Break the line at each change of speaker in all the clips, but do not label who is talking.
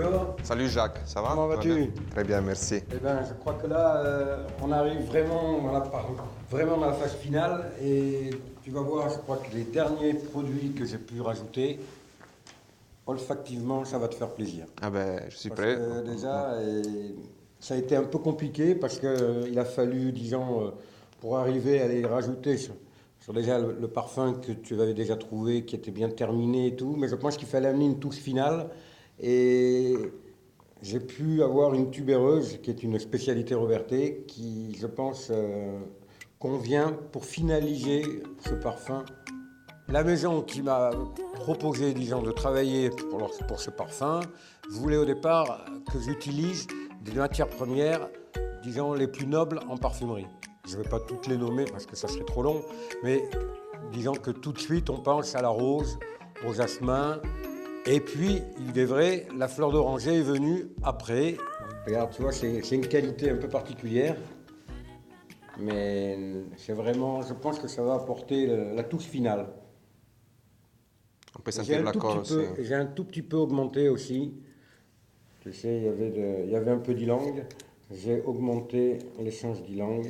Bonjour.
Salut Jacques, ça va?
Comment vas-tu?
Très bien, merci.
Eh bien, je crois que là, on arrive vraiment dans la phase finale et tu vas voir, je crois que les derniers produits que j'ai pu rajouter, olfactivement, ça va te faire plaisir.
Ah ben, je suis
Parce
prêt.
que déjà, ça a été un peu compliqué parce qu'il a fallu, disons, pour arriver à les rajouter sur déjà le parfum que tu avais déjà trouvé, qui était bien terminé et tout, mais je pense qu'il fallait amener une touche finale et j'ai pu avoir une tubéreuse qui est une spécialité Robertet qui, je pense, convient pour finaliser ce parfum. La maison qui m'a proposé, disons, de travailler pour ce parfum voulait au départ que j'utilise des matières premières, disons, les plus nobles en parfumerie. Je ne vais pas toutes les nommer parce que ça serait trop long, mais disons que tout de suite on pense à la rose, au jasmin, et puis, il est vrai, la fleur d'oranger est venue après. Regarde, tu vois, c'est une qualité un peu particulière, mais c'est vraiment, je pense que ça va apporter la touche finale.
On peut sentir l'accord aussi.
J'ai un tout petit peu augmenté aussi. Tu sais, il y avait un peu d'ylang. J'ai augmenté l'essence d'ylang.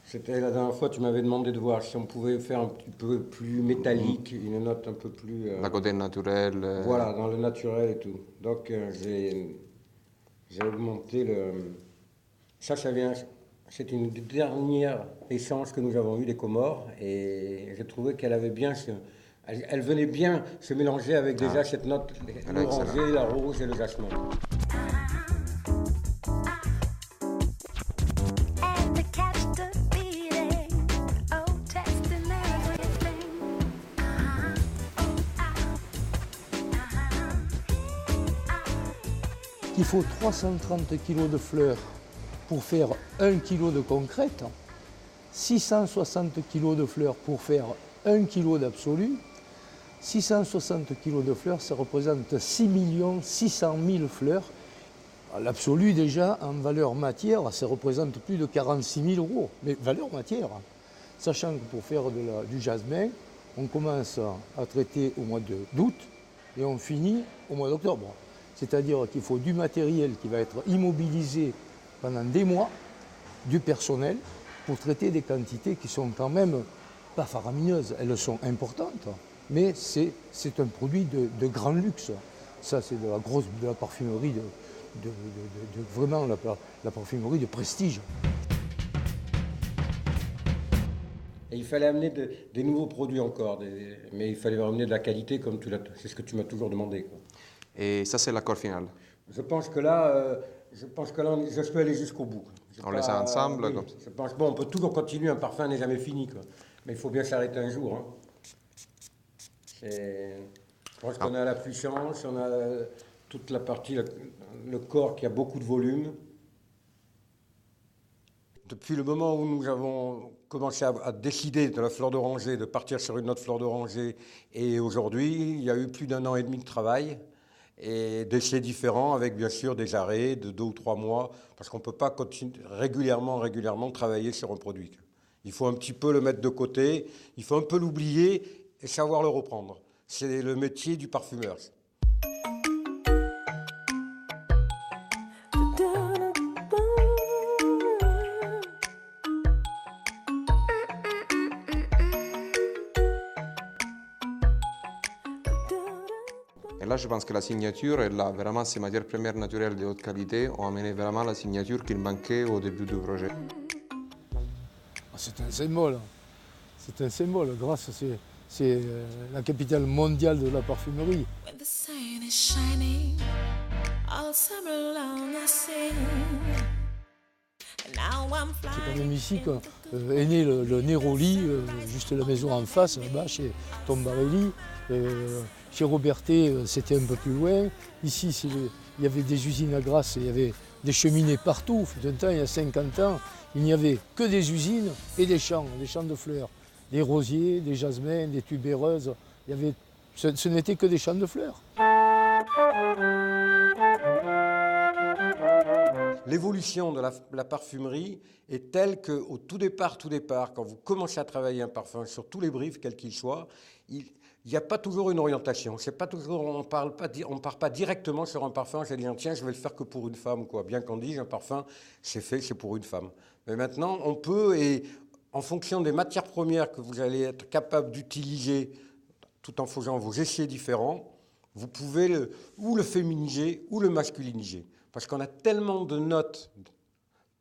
C'était la dernière fois, tu m'avais demandé de voir si on pouvait faire un petit peu plus métallique, une note un peu plus...
La côté naturel.
Voilà, dans le naturel et tout. Donc, j'ai augmenté le... Ça vient... C'est une des dernières essences que nous avons eues des Comores et j'ai trouvé qu'elle avait bien... Elle venait bien se mélanger avec déjà cette note, l'oranger, la rose et le jasmin.
Il faut 330 kg de fleurs pour faire 1 kg de concrète, 660 kg de fleurs pour faire 1 kg d'absolu. 660 kg de fleurs, ça représente 6 600 000 fleurs. L'absolu déjà, en valeur matière, ça représente plus de 46 000 euros. Mais valeur matière, sachant que pour faire du jasmin, on commence à traiter au mois d'août et on finit au mois d'octobre. C'est-à-dire qu'il faut du matériel qui va être immobilisé pendant des mois, du personnel, pour traiter des quantités qui sont quand même pas faramineuses. Elles sont importantes, mais c'est un produit de grand luxe. Ça, c'est de la parfumerie, vraiment la parfumerie de prestige.
Et il fallait amener des nouveaux produits encore, mais il fallait amener de la qualité, comme c'est ce que tu m'as toujours demandé, quoi.
Et ça, c'est l'accord final.
Je pense que là, je peux aller jusqu'au bout.
On les a ensemble,
oui,
comme ça.
je pense, bon, on peut toujours continuer, un parfum n'est jamais fini, quoi. Mais il faut bien s'arrêter un jour. Hein. Je pense qu'on a la puissance, on a toute la partie, le corps qui a beaucoup de volume. Depuis le moment où nous avons commencé à décider de la fleur d'oranger, de partir sur une autre fleur d'oranger, et aujourd'hui, il y a eu plus d'1 an et demi de travail, et d'essais différents, avec bien sûr des arrêts de 2 ou 3 mois, parce qu'on ne peut pas continuer régulièrement travailler sur un produit. Il faut un petit peu le mettre de côté, il faut un peu l'oublier et savoir le reprendre. C'est le métier du parfumeur.
Et là, je pense que la signature, et là, vraiment, ces matières premières naturelles de haute qualité ont amené vraiment la signature qu'il manquait au début du projet.
C'est un symbole. C'est un symbole. Grasse, c'est la capitale mondiale de la parfumerie. C'est quand même ici qu'est né le Neroli, juste la maison en face, là-bas, chez Tombarelli. Chez Robertet, c'était un peu plus loin. Ici, il y avait des usines à grasse, il y avait des cheminées partout. Il y a 50 ans, il n'y avait que des usines et des champs de fleurs. Des rosiers, des jasmins, des tubéreuses. Ce n'était que des champs de fleurs.
L'évolution de la parfumerie est telle qu'au tout départ, quand vous commencez à travailler un parfum, sur tous les briefs, quels qu'ils soient, il il n'y a pas toujours une orientation. C'est pas toujours, on part pas directement sur un parfum, c'est dire tiens, je vais le faire que pour une femme, quoi. Bien qu'on dise un parfum, c'est pour une femme. Mais maintenant, on peut, et en fonction des matières premières que vous allez être capable d'utiliser, tout en faisant vos essais différents, vous pouvez ou le féminiser ou le masculiniser. Parce qu'on a tellement de notes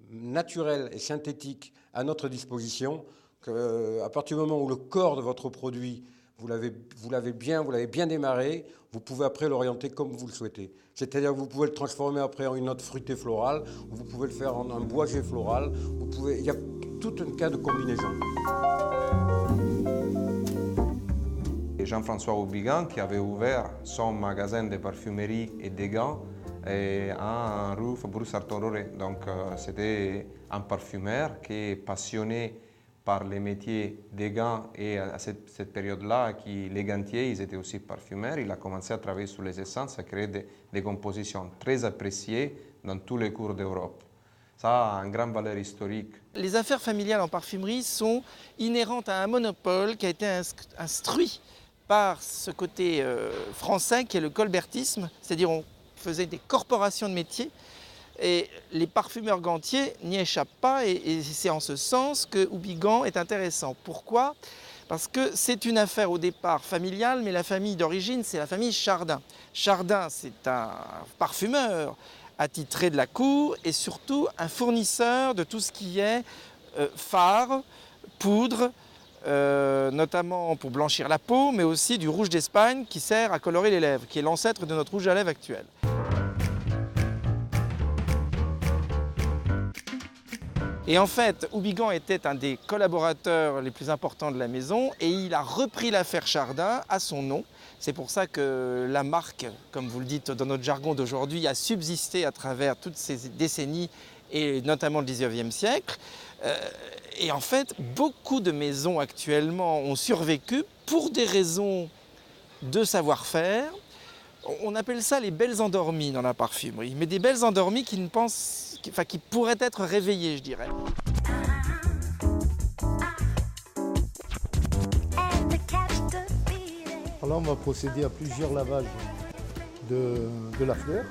naturelles et synthétiques à notre disposition qu'à partir du moment où le corps de votre produit vous l'avez bien démarré, vous pouvez après l'orienter comme vous le souhaitez. C'est-à-dire que vous pouvez le transformer après en une note fruitée florale, vous pouvez le faire en un boisé floral, il y a tout un cas de combinaison.
Jean-François Houbigant qui avait ouvert son magasin de parfumerie et de gants en rue Faubourg-Sartor-Doré. Donc c'était un parfumeur qui est passionné par les métiers des gants et à cette période-là, les gantiers, ils étaient aussi parfumeurs. Il a commencé à travailler sur les essences, à créer des compositions très appréciées dans tous les cours d'Europe. Ça a une grande valeur historique.
Les affaires familiales en parfumerie sont inhérentes à un monopole qui a été instruit par ce côté français qui est le colbertisme, c'est-à-dire on faisait des corporations de métiers. Et les parfumeurs gantiers n'y échappent pas et c'est en ce sens que Houbigant est intéressant. Pourquoi ? Parce que c'est une affaire au départ familiale, mais la famille d'origine, c'est la famille Chardin. Chardin, c'est un parfumeur attitré de la cour et surtout un fournisseur de tout ce qui est fard, poudre, notamment pour blanchir la peau, mais aussi du rouge d'Espagne qui sert à colorer les lèvres, qui est l'ancêtre de notre rouge à lèvres actuel. Et en fait, Houbigant était un des collaborateurs les plus importants de la maison et il a repris l'affaire Chardin à son nom. C'est pour ça que la marque, comme vous le dites dans notre jargon d'aujourd'hui, a subsisté à travers toutes ces décennies et notamment le 19e siècle. Et en fait, beaucoup de maisons actuellement ont survécu pour des raisons de savoir-faire. On appelle ça les belles endormies dans la parfumerie, mais des belles endormies qui pourraient être réveillées, je dirais.
Alors là, on va procéder à plusieurs lavages de la fleur,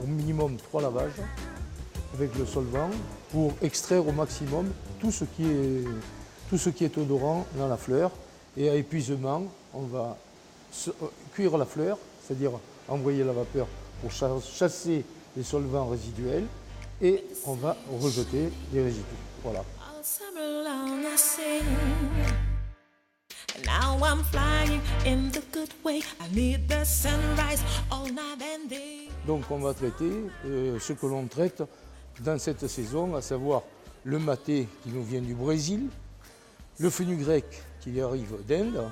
au minimum 3 lavages, avec le solvant, pour extraire au maximum tout ce qui est odorant dans la fleur. Et à épuisement, on va cuire la fleur, c'est-à-dire envoyer la vapeur pour chasser les solvants résiduels et on va rejeter les résidus. Voilà. Donc on va traiter ce que l'on traite dans cette saison, à savoir le maté qui nous vient du Brésil, le fenugrec qui arrive d'Inde.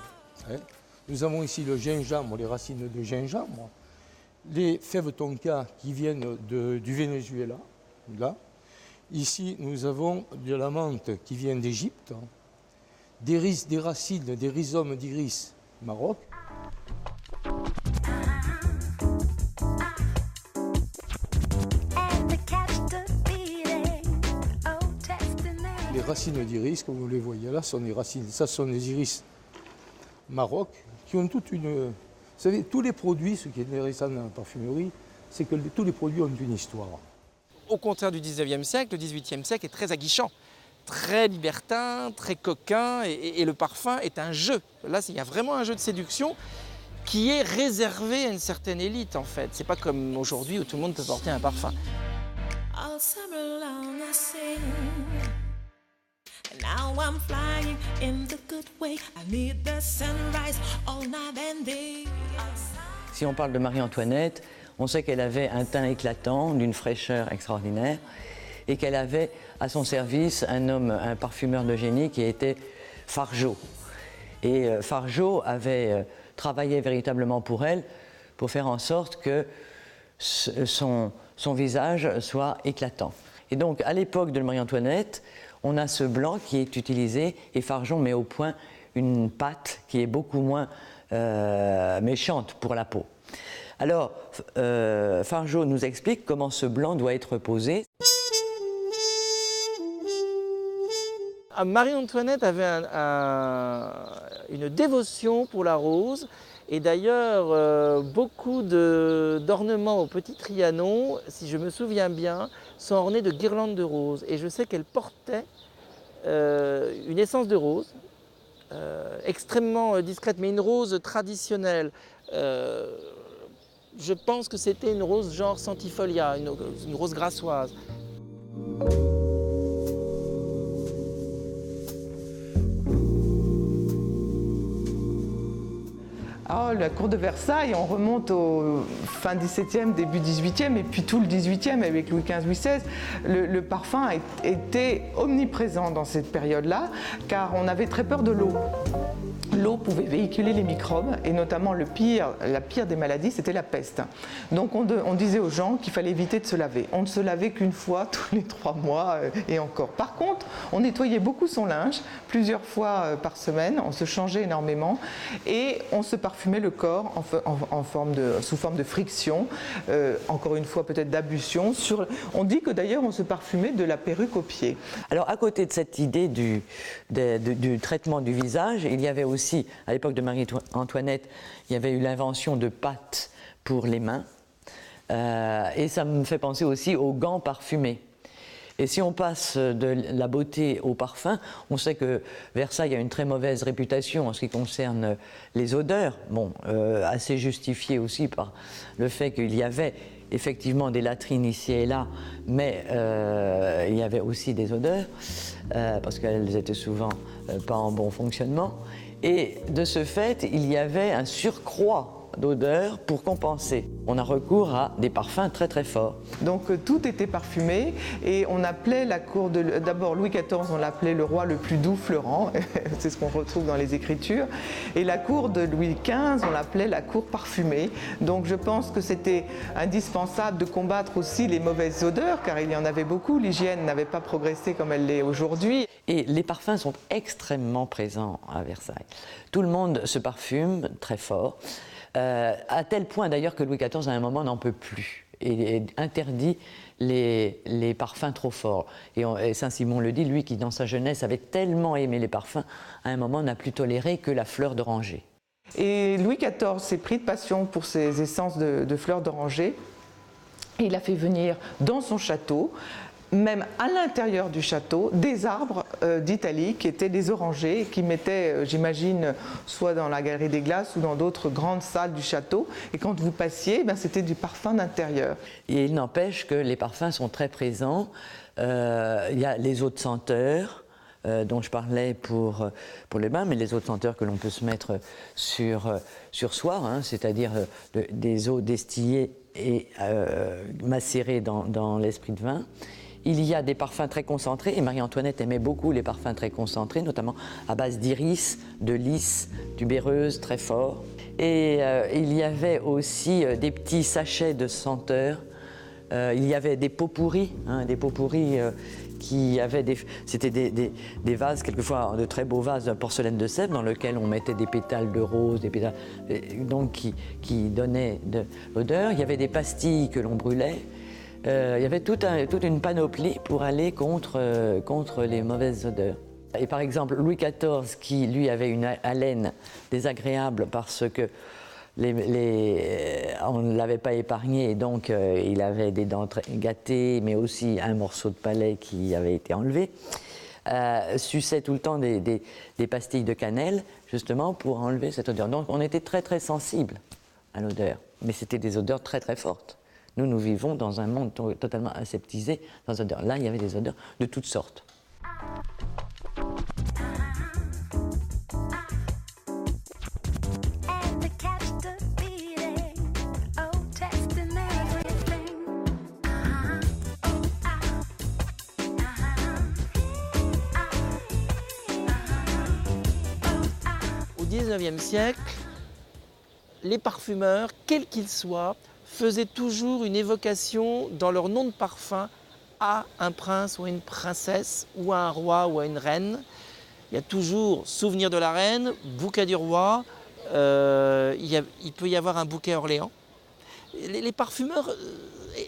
Nous avons ici le gingembre, les racines de gingembre, les fèves tonka qui viennent du Venezuela. Là. Ici, nous avons de la menthe qui vient d'Égypte, des racines, des rhizomes d'iris Maroc. Les racines d'iris, comme vous les voyez là, sont des racines. Ça sont des iris Maroc qui ont toute une... Vous savez, tous les produits, ce qui est intéressant dans la parfumerie, c'est que tous les produits ont une histoire.
Au contraire du 19e siècle, le 18e siècle est très aguichant, très libertin, très coquin, et le parfum est un jeu. Là, il y a vraiment un jeu de séduction qui est réservé à une certaine élite, en fait. C'est pas comme aujourd'hui où tout le monde peut porter un parfum.
Si on parle de Marie-Antoinette, on sait qu'elle avait un teint éclatant, d'une fraîcheur extraordinaire, et qu'elle avait à son service un parfumeur de génie qui était Fargeau. Et Fargeau avait travaillé véritablement pour elle, pour faire en sorte que son visage soit éclatant. Et donc, à l'époque de Marie-Antoinette, on a ce blanc qui est utilisé, et Fargeau met au point une pâte qui est beaucoup moins méchante pour la peau. Alors, Fargeau nous explique comment ce blanc doit être posé.
Marie-Antoinette avait une dévotion pour la rose. Et d'ailleurs, beaucoup d'ornements au Petit Trianon, si je me souviens bien, sont ornés de guirlandes de roses. Et je sais qu'elle portait une essence de rose, extrêmement discrète, mais une rose traditionnelle. Je pense que c'était une rose genre centifolia, une rose grassoise.
Oh, la cour de Versailles, on remonte au fin 17e, début 18e, et puis tout le 18e avec Louis XV, Louis XVI. Le parfum était omniprésent dans cette période-là, car on avait très peur de l'eau. L'eau pouvait véhiculer les microbes, et notamment la pire des maladies, c'était la peste. Donc on disait aux gens qu'il fallait éviter de se laver. On ne se lavait qu'une fois tous les 3 mois et encore. Par contre, on nettoyait beaucoup son linge, plusieurs fois par semaine, on se changeait énormément, et on se parfumait le corps sous forme de friction, encore une fois peut-être d'ablution. On dit que d'ailleurs on se parfumait de la perruque aux pieds.
Alors à côté de cette idée du traitement du visage, il y avait aussi, à l'époque de Marie-Antoinette, il y avait eu l'invention de pâtes pour les mains. Et ça me fait penser aussi aux gants parfumés. Et si on passe de la beauté au parfum, on sait que Versailles a une très mauvaise réputation en ce qui concerne les odeurs, assez justifiée aussi par le fait qu'il y avait effectivement des latrines ici et là, mais il y avait aussi des odeurs, parce qu'elles étaient souvent pas en bon fonctionnement. Et de ce fait, il y avait un surcroît d'odeurs pour compenser. On a recours à des parfums très très forts.
Donc tout était parfumé, et on appelait la cour d'abord Louis XIV, on l'appelait le roi le plus doux fleurant, c'est ce qu'on retrouve dans les écritures, et la cour de Louis XV, on l'appelait la cour parfumée. Donc je pense que c'était indispensable de combattre aussi les mauvaises odeurs, car il y en avait beaucoup, l'hygiène n'avait pas progressé comme elle l'est aujourd'hui.
Et les parfums sont extrêmement présents à Versailles. Tout le monde se parfume très fort. À tel point d'ailleurs que Louis XIV à un moment n'en peut plus et interdit les parfums trop forts. Et Saint-Simon le dit, lui qui dans sa jeunesse avait tellement aimé les parfums, à un moment n'a plus toléré que la fleur d'oranger.
Et Louis XIV s'est pris de passion pour ces essences de fleurs d'oranger. Il a fait venir dans son château, même à l'intérieur du château, des arbres d'Italie qui étaient des orangers, qui mettaient, j'imagine, soit dans la galerie des glaces ou dans d'autres grandes salles du château. Et quand vous passiez, c'était du parfum d'intérieur.
Et il n'empêche que les parfums sont très présents. Il y a les eaux de senteur, dont je parlais pour les bains, mais les eaux de senteur que l'on peut se mettre sur soi, c'est-à-dire des eaux destillées et macérées dans l'esprit de vin. Il y a des parfums très concentrés, et Marie-Antoinette aimait beaucoup les parfums très concentrés, notamment à base d'iris, de lys, tubéreuse, très fort. Et il y avait aussi des petits sachets de senteurs. Il y avait des pots pourris, qui avaient c'était des vases, quelquefois de très beaux vases de porcelaine de Sèvres, dans lesquels on mettait des pétales de rose, des pétales, donc qui donnaient de l'odeur. Il y avait des pastilles que l'on brûlait. Il y avait toute une panoplie pour aller contre les mauvaises odeurs. Et par exemple, Louis XIV, qui lui avait une haleine désagréable parce que on ne l'avait pas épargné, et donc il avait des dents gâtées, mais aussi un morceau de palais qui avait été enlevé, suçait tout le temps des pastilles de cannelle, justement pour enlever cette odeur. Donc on était très très sensible à l'odeur, mais c'était des odeurs très très fortes. Nous vivons dans un monde totalement aseptisé dans les odeurs. Là, il y avait des odeurs de toutes sortes.
Au XIXe siècle, les parfumeurs, quels qu'ils soient, faisaient toujours une évocation dans leur nom de parfum à un prince ou à une princesse, ou à un roi ou à une reine. Il y a toujours souvenir de la reine, bouquet du roi, il peut y avoir un bouquet Orléans. Les parfumeurs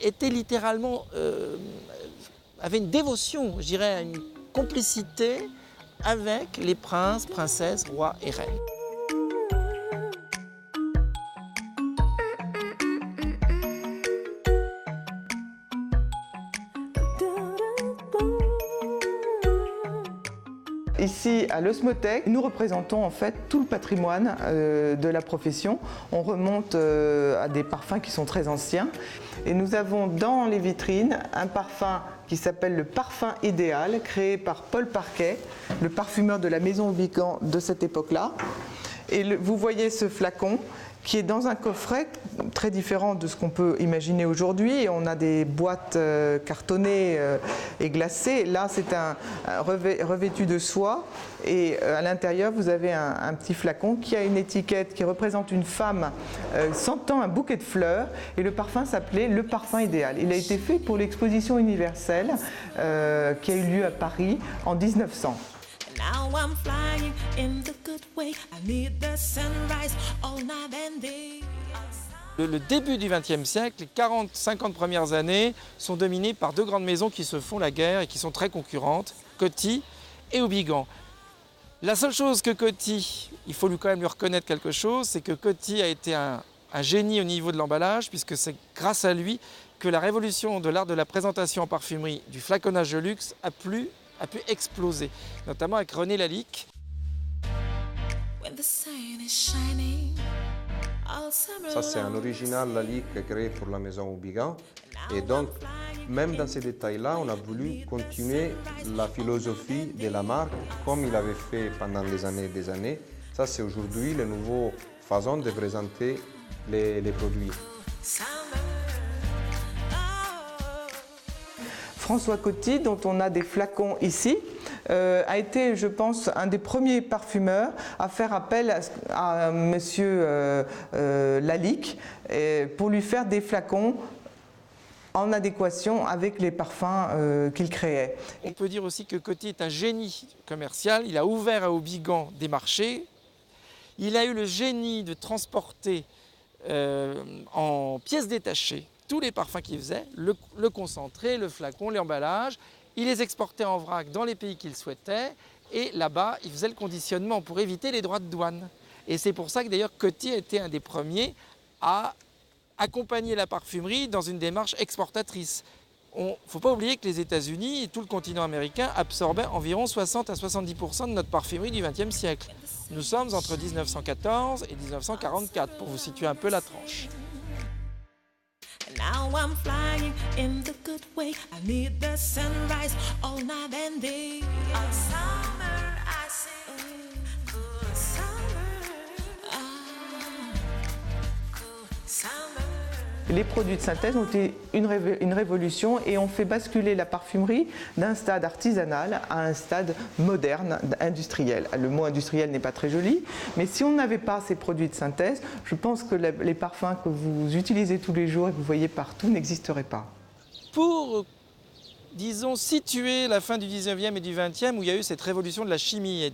étaient littéralement, avaient une dévotion, je dirais, une complicité avec les princes, princesses, rois et reines.
Ici, à l'Osmothèque, nous représentons en fait tout le patrimoine de la profession. On remonte à des parfums qui sont très anciens. Et nous avons dans les vitrines un parfum qui s'appelle le parfum idéal, créé par Paul Parquet, le parfumeur de la maison Aubigan de cette époque-là. Et vous voyez ce flacon qui est dans un coffret très différent de ce qu'on peut imaginer aujourd'hui. On a des boîtes cartonnées et glacées. Là, c'est un revêtu de soie. Et à l'intérieur, vous avez un petit flacon qui a une étiquette qui représente une femme sentant un bouquet de fleurs. Et le parfum s'appelait le parfum idéal. Il a été fait pour l'exposition universelle qui a eu lieu à Paris en 1900.
Now I'm flying in the good way. I need the sunrise all night and day.
Le début du XXe siècle, les 40-50 premières années, sont dominées par deux grandes maisons qui se font la guerre et qui sont très concurrentes, Coty et Aubigan. La seule chose que Coty, il faut quand même lui reconnaître quelque chose, c'est que Coty a été un génie au niveau de l'emballage, puisque c'est grâce à lui que la révolution de l'art de la présentation en parfumerie, du flaconnage de luxe, a pu exploser, notamment avec René Lalique.
Ça, c'est un original Lalique créé pour la maison Aubigan. Et donc, même dans ces détails-là, on a voulu continuer la philosophie de la marque comme il avait fait pendant des années et des années. Ça, c'est aujourd'hui la nouvelle façon de présenter les produits.
François Coty, dont on a des flacons ici, a été, je pense, un des premiers parfumeurs à faire appel à monsieur Lalique pour lui faire des flacons en adéquation avec les parfums qu'il créait.
On peut dire aussi que Coty est un génie commercial. Il a ouvert à Aubigan des marchés. Il a eu le génie de transporter en pièces détachées tous les parfums qu'il faisait, le concentré, le flacon, l'emballage. Il les exportait en vrac dans les pays qu'il souhaitait et là-bas, il faisait le conditionnement pour éviter les droits de douane. Et c'est pour ça que d'ailleurs Coty a été un des premiers à accompagner la parfumerie dans une démarche exportatrice. Il ne faut pas oublier que les États-Unis et tout le continent américain absorbaient environ 60 à 70% de notre parfumerie du XXe siècle. Nous sommes entre 1914 et 1944, pour vous situer un peu la tranche.
Now I'm flying in the good way. I need the sunrise all night and day. All summer I sing, cool summer, cool summer.
Les produits de synthèse ont été une révolution et ont fait basculer la parfumerie d'un stade artisanal à un stade moderne, industriel. Le mot industriel n'est pas très joli, mais si on n'avait pas ces produits de synthèse, je pense que les parfums que vous utilisez tous les jours et que vous voyez partout n'existeraient pas.
Pour, disons, situer la fin du 19e et du 20e, où il y a eu cette révolution de la chimie et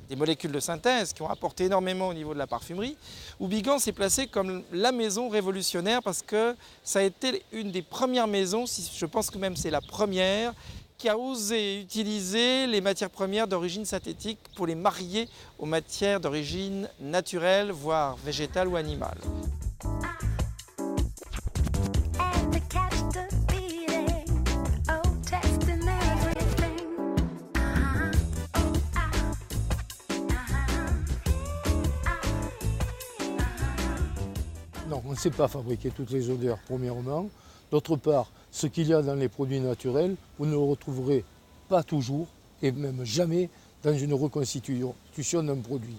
des molécules de synthèse qui ont apporté énormément au niveau de la parfumerie, Aubigan s'est placé comme la maison révolutionnaire parce que ça a été une des premières maisons, je pense que même c'est la première, qui a osé utiliser les matières premières d'origine synthétique pour les marier aux matières d'origine naturelle, voire végétale ou animale.
Non, on ne sait pas fabriquer toutes les odeurs, premièrement. D'autre part, ce qu'il y a dans les produits naturels, vous ne le retrouverez pas toujours, et même jamais, dans une reconstitution d'un produit.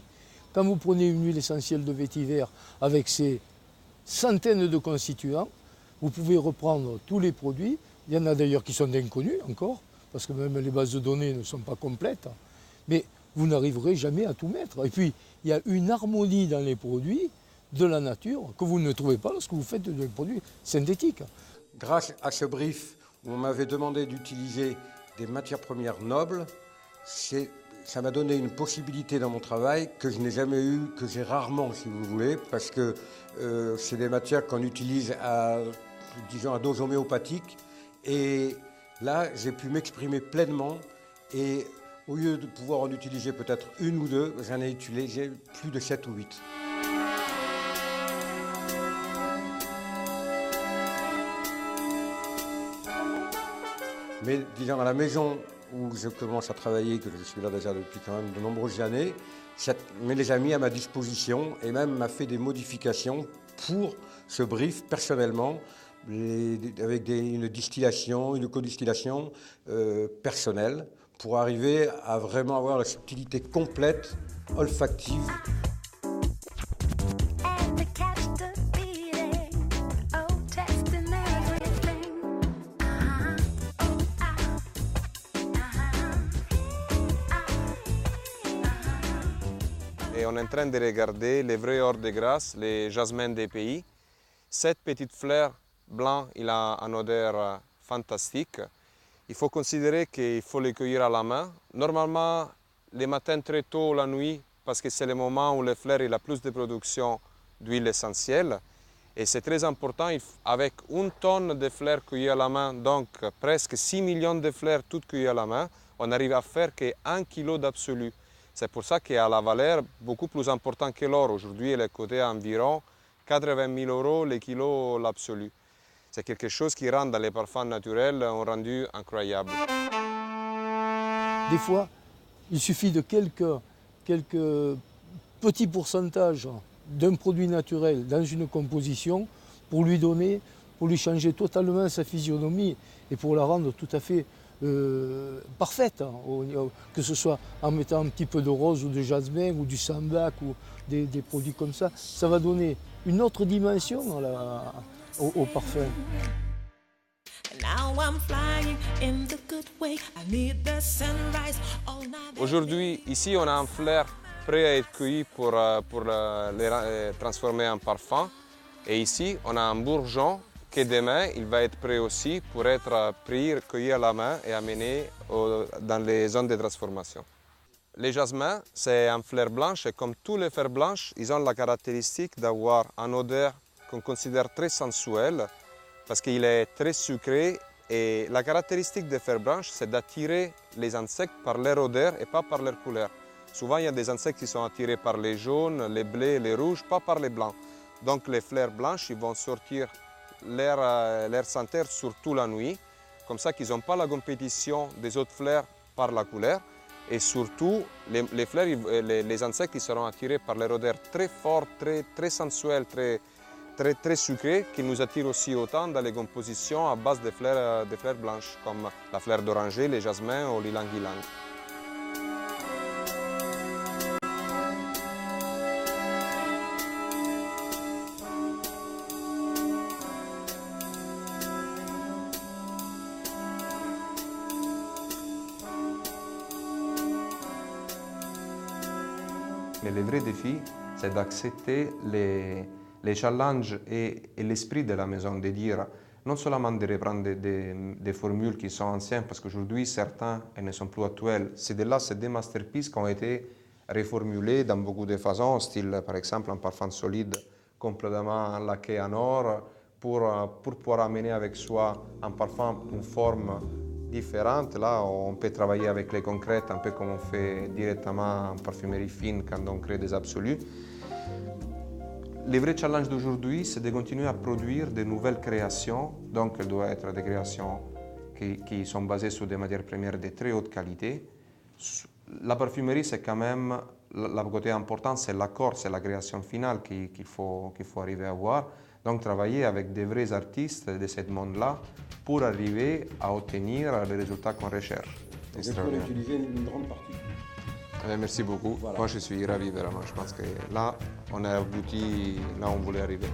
Quand vous prenez une huile essentielle de vétiver avec ses centaines de constituants, vous pouvez reprendre tous les produits. Il y en a d'ailleurs qui sont inconnus encore, parce que même les bases de données ne sont pas complètes. Mais vous n'arriverez jamais à tout mettre. Et puis, il y a une harmonie dans les produits de la nature que vous ne trouvez pas lorsque vous faites des produits synthétiques.
Grâce à ce brief où on m'avait demandé d'utiliser des matières premières nobles, ça m'a donné une possibilité dans mon travail que je n'ai jamais eue, que j'ai rarement, si vous voulez, parce que c'est des matières qu'on utilise à dose homéopathique. Et là, j'ai pu m'exprimer pleinement et Au lieu de pouvoir en utiliser peut-être une ou deux, j'en ai utilisé plus de 7 ou 8. Mais disons, à la maison où je commence à travailler, que je suis là déjà depuis quand même de nombreuses années, ça me les a mis à ma disposition et même m'a fait des modifications pour ce brief personnellement, avec une distillation, une codistillation personnelle, pour arriver à vraiment avoir la subtilité complète, olfactive.
Et on est en train de regarder les vrais hors de grâce, les jasmins des pays. Cette petite fleur blanc, il a une odeur fantastique. Il faut considérer qu'il faut les cueillir à la main. Normalement, les matins très tôt, la nuit, parce que c'est le moment où les fleurs il a plus de production d'huile essentielle. Et c'est très important, avec 1 tonne de fleurs cueillies à la main, donc presque 6 millions de fleurs toutes cueillies à la main, on arrive à faire que 1 kilo d'absolu. C'est pour ça qu'il a la valeur beaucoup plus importante que l'or. Aujourd'hui, elle est cotée à environ 80 000 euros le kilo l'absolu. C'est quelque chose qui rend dans les parfums naturels un rendu incroyable.
Des fois, il suffit de quelques petits pourcentages d'un produit naturel dans une composition pour lui changer totalement sa physionomie et pour la rendre tout à fait parfaite, que ce soit en mettant un petit peu de rose ou de jasmin ou du sambac ou des produits comme ça. Ça va donner une autre dimension au parfum.
Aujourd'hui, ici, on a un fleur prêt à être cueilli pour les transformer en parfum. Et ici, on a un bourgeon que demain, il va être prêt aussi pour être pris, cueilli à la main et amené dans les zones de transformation. Les jasmins, c'est une fleur blanche et comme tous les fleurs blanches, ils ont la caractéristique d'avoir une odeur qu'on considère très sensuelle parce qu'il est très sucré et la caractéristique des fleurs blanches, c'est d'attirer les insectes par leur odeur et pas par leur couleur. Souvent, il y a des insectes qui sont attirés par les jaunes, les bleus, les rouges, pas par les blancs. Donc les fleurs blanches, ils vont sortir leur senteur surtout la nuit, comme ça qu'ils n'ont pas la compétition des autres fleurs par la couleur. Et surtout, les fleurs, les insectes ils seront attirés par leur odeur très forte, très sensuelle, très sucrée, qui nous attire aussi autant dans les compositions à base de fleurs blanches, comme la fleur d'oranger, les jasmins ou l'ilang-ilang. Mais le vrai défi, c'est d'accepter les challenges et l'esprit de la maison, de dire non seulement de reprendre des formules qui sont anciennes, parce qu'aujourd'hui, certains elles ne sont plus actuelles. C'est des masterpieces qui ont été reformulées dans beaucoup de façons, style par exemple un parfum solide complètement laqué en or, pour pouvoir amener avec soi un parfum d'une forme différente. Là, on peut travailler avec les concrètes, un peu comme on fait directement en parfumerie fine quand on crée des absolus. Le vrai challenge d'aujourd'hui, c'est de continuer à produire de nouvelles créations. Donc, elles doivent être des créations qui sont basées sur des matières premières de très haute qualité. La parfumerie, c'est quand même, le côté important, c'est l'accord, c'est la création finale qu'il faut arriver à avoir. Donc, travailler avec des vrais artistes de ce monde-là pour arriver à obtenir les résultats qu'on recherche.
Il faut utiliser une grande partie.
Merci beaucoup. Voilà. Moi, je suis ravi, vraiment. Je pense que là, on a abouti là où on voulait arriver.